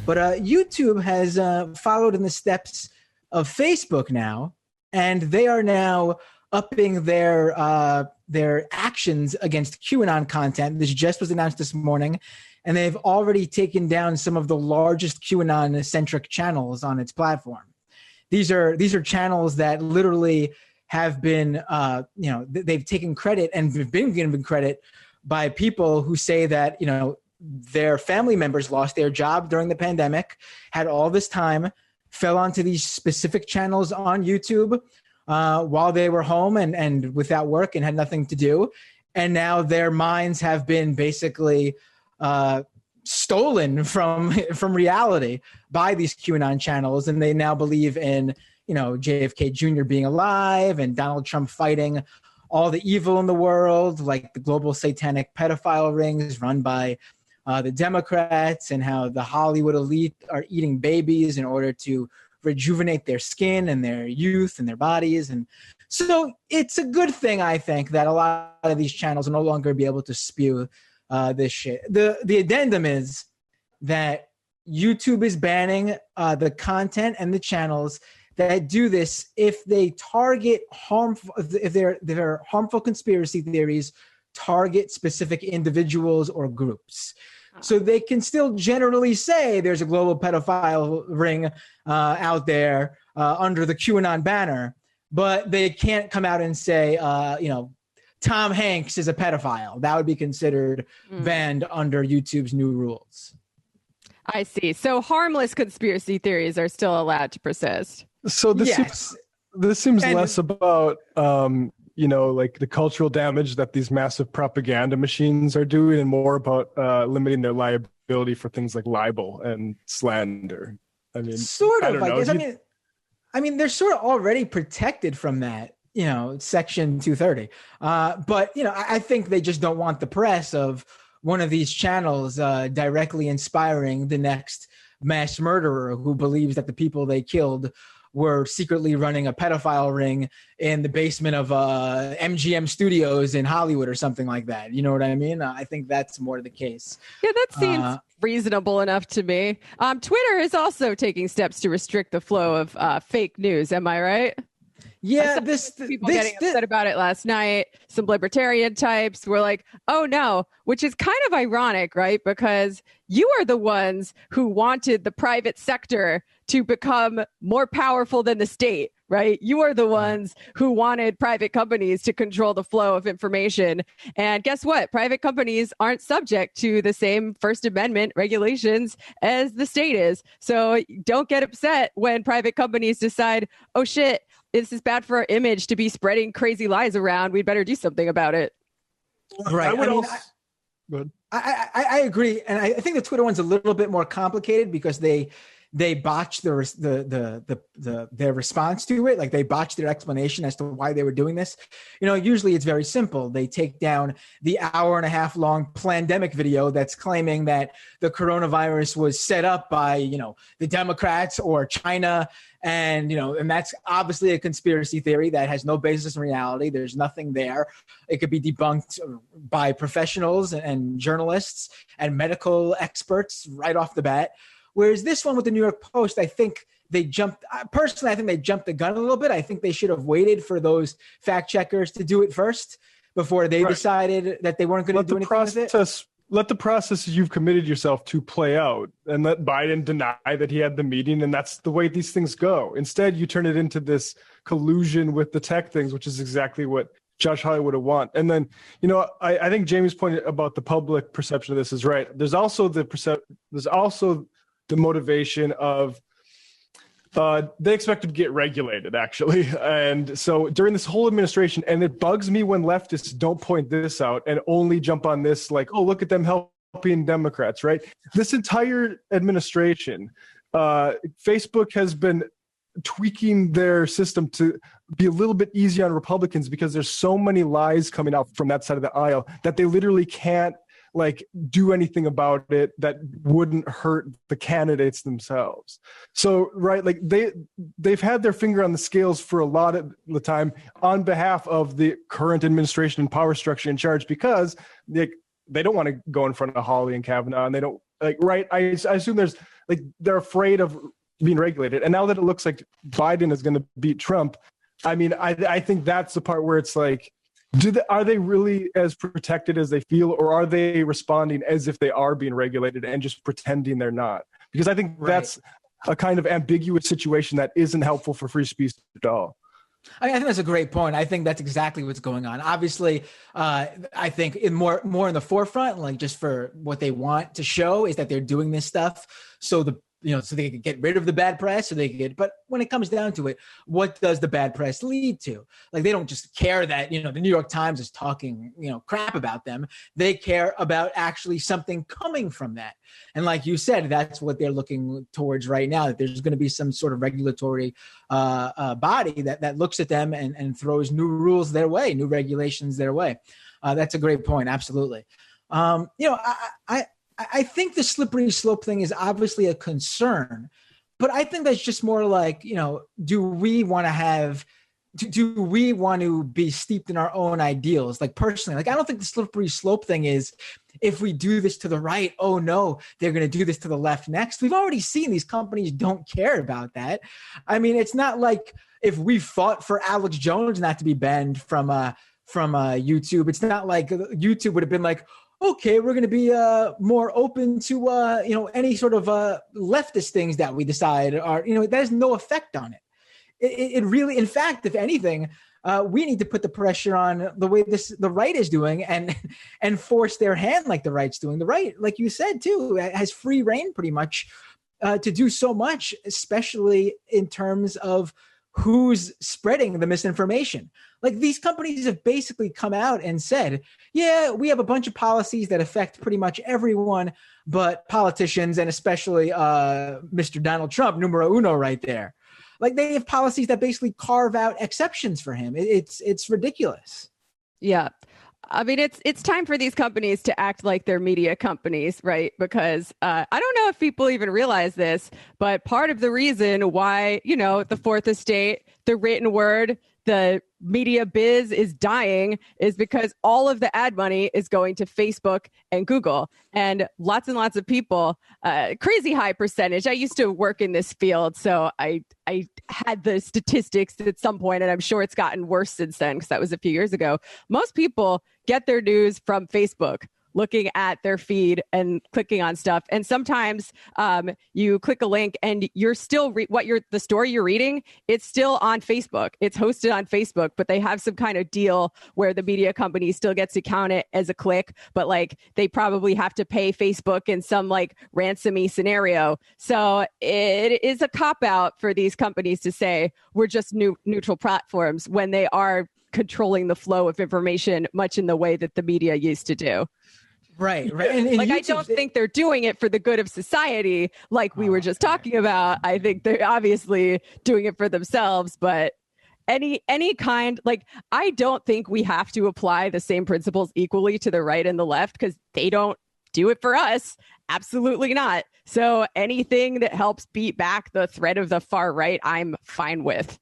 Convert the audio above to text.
But YouTube has followed in the steps of Facebook now, and they are now upping their actions against QAnon content. This just was announced this morning, and they've already taken down some of the largest QAnon-centric channels on its platform. These are channels that literally have been, they've taken credit and been given credit by people who say that, their family members lost their job during the pandemic, had all this time, fell onto these specific channels on YouTube while they were home and without work and had nothing to do. And now their minds have been basically stolen from reality by these QAnon channels. And they now believe in, JFK Jr. being alive and Donald Trump fighting all the evil in the world, like the global satanic pedophile rings run by the Democrats, and how the Hollywood elite are eating babies in order to rejuvenate their skin and their youth and their bodies. And so it's a good thing, I think, that a lot of these channels will no longer be able to spew this shit. The addendum is that YouTube is banning the content and the channels that do this if they target if their harmful conspiracy theories target specific individuals or groups. So they can still generally say there's a global pedophile ring out there under the QAnon banner, but they can't come out and say, Tom Hanks is a pedophile. That would be considered banned under YouTube's new rules. I see. So harmless conspiracy theories are still allowed to persist. So this seems less about like the cultural damage that these massive propaganda machines are doing, and more about limiting their liability for things like libel and slander. I mean, sort of. I mean, they're sort of already protected from that, Section 230. But I think they just don't want the press of one of these channels directly inspiring the next mass murderer who believes that the people they killed were secretly running a pedophile ring in the basement of MGM Studios in Hollywood or something like that. You know what I mean? I think that's more the case. Yeah, that seems reasonable enough to me. Twitter is also taking steps to restrict the flow of fake news. Am I right? Yeah, people getting upset about it last night. Some libertarian types were like, "Oh no," which is kind of ironic, right? Because you are the ones who wanted the private sector to become more powerful than the state, right? You are the ones who wanted private companies to control the flow of information. And guess what? Private companies aren't subject to the same First Amendment regulations as the state is. So don't get upset when private companies decide, oh shit, this is bad for our image to be spreading crazy lies around. We'd better do something about it. Right. I agree. And I think the Twitter one's a little bit more complicated because they botched their response to it. Like they botched their explanation as to why they were doing this. Usually it's very simple. They take down the 1.5 hour long pandemic video that's claiming that the coronavirus was set up by, the Democrats or China. And, and that's obviously a conspiracy theory that has no basis in reality. There's nothing there. It could be debunked by professionals and journalists and medical experts right off the bat. Whereas this one with the New York Post, I think they jumped the gun a little bit. I think they should have waited for those fact checkers to do it first before they decided that they weren't going to do anything with it. Let the process you've committed yourself to play out, and let Biden deny that he had the meeting, and that's the way these things go. Instead, you turn it into this collusion with the tech things, which is exactly what Josh Hawley would have want. And then, I think Jamie's point about the public perception of this is right. There's also the motivation of they expect to get regulated, actually. And so during this whole administration, and it bugs me when leftists don't point this out and only jump on this like, oh, look at them helping Democrats, right? This entire administration, Facebook has been tweaking their system to be a little bit easy on Republicans because there's so many lies coming out from that side of the aisle that they literally can't do anything about it that wouldn't hurt the candidates themselves. So, right, they've had their finger on the scales for a lot of the time on behalf of the current administration and power structure in charge because they don't want to go in front of Hawley and Kavanaugh, and they don't like, right? I assume there's like, they're afraid of being regulated. And now that it looks like Biden is going to beat Trump, I mean, I think that's the part where it's like, are they really as protected as they feel, or are they responding as if they are being regulated and just pretending they're not? Because I think that's a kind of ambiguous situation that isn't helpful for free speech at all. I think that's a great point. I think that's exactly what's going on. Obviously, I think more in the forefront, like just for what they want to show is that they're doing this stuff. So so they could get rid of the bad press, so they could. But when it comes down to it, what does the bad press lead to? Like, they don't just care that the New York Times is talking crap about them. They care about actually something coming from that. And like you said, that's what they're looking towards right now. That there's going to be some sort of regulatory body that looks at them and throws new rules their way, new regulations their way. That's a great point. Absolutely. I think the slippery slope thing is obviously a concern, but I think that's just more like, do we want to be steeped in our own ideals? Like, personally, like, I don't think the slippery slope thing is, if we do this to the right, oh no, they're going to do this to the left next. We've already seen these companies don't care about that. I mean, it's not like if we fought for Alex Jones not to be banned from YouTube, it's not like YouTube would have been like, okay, we're going to be more open to any sort of leftist things that we decide are, that has no effect on it. It really, in fact, if anything, we need to put the pressure on the way the right is doing and force their hand like the right's doing. The right, like you said too, has free reign pretty much to do so much, especially in terms of who's spreading the misinformation. Like, these companies have basically come out and said, yeah, we have a bunch of policies that affect pretty much everyone, but politicians, and especially Mr. Donald Trump, numero uno right there. Like, they have policies that basically carve out exceptions for him. It's ridiculous. Yeah. I mean, it's time for these companies to act like they're media companies, right? Because I don't know if people even realize this, but part of the reason why, the fourth estate, the written word, the media biz is dying is because all of the ad money is going to Facebook and Google, and lots of people, crazy high percentage. I used to work in this field, so I had the statistics at some point, and I'm sure it's gotten worse since then because that was a few years ago. Most people get their news from Facebook, looking at their feed and clicking on stuff. And sometimes you click a link and you're still the story you're reading, it's still on Facebook. It's hosted on Facebook, but they have some kind of deal where the media company still gets to count it as a click, but like they probably have to pay Facebook in some like ransom-y scenario. So it is a cop-out for these companies to say we're just neutral platforms when they are controlling the flow of information much in the way that the media used to do. Right. And like, I don't think they're doing it for the good of society, like we were just talking about. I think they're obviously doing it for themselves, but any kind, like, I don't think we have to apply the same principles equally to the right and the left because they don't do it for us. Absolutely not. So anything that helps beat back the threat of the far right, I'm fine with.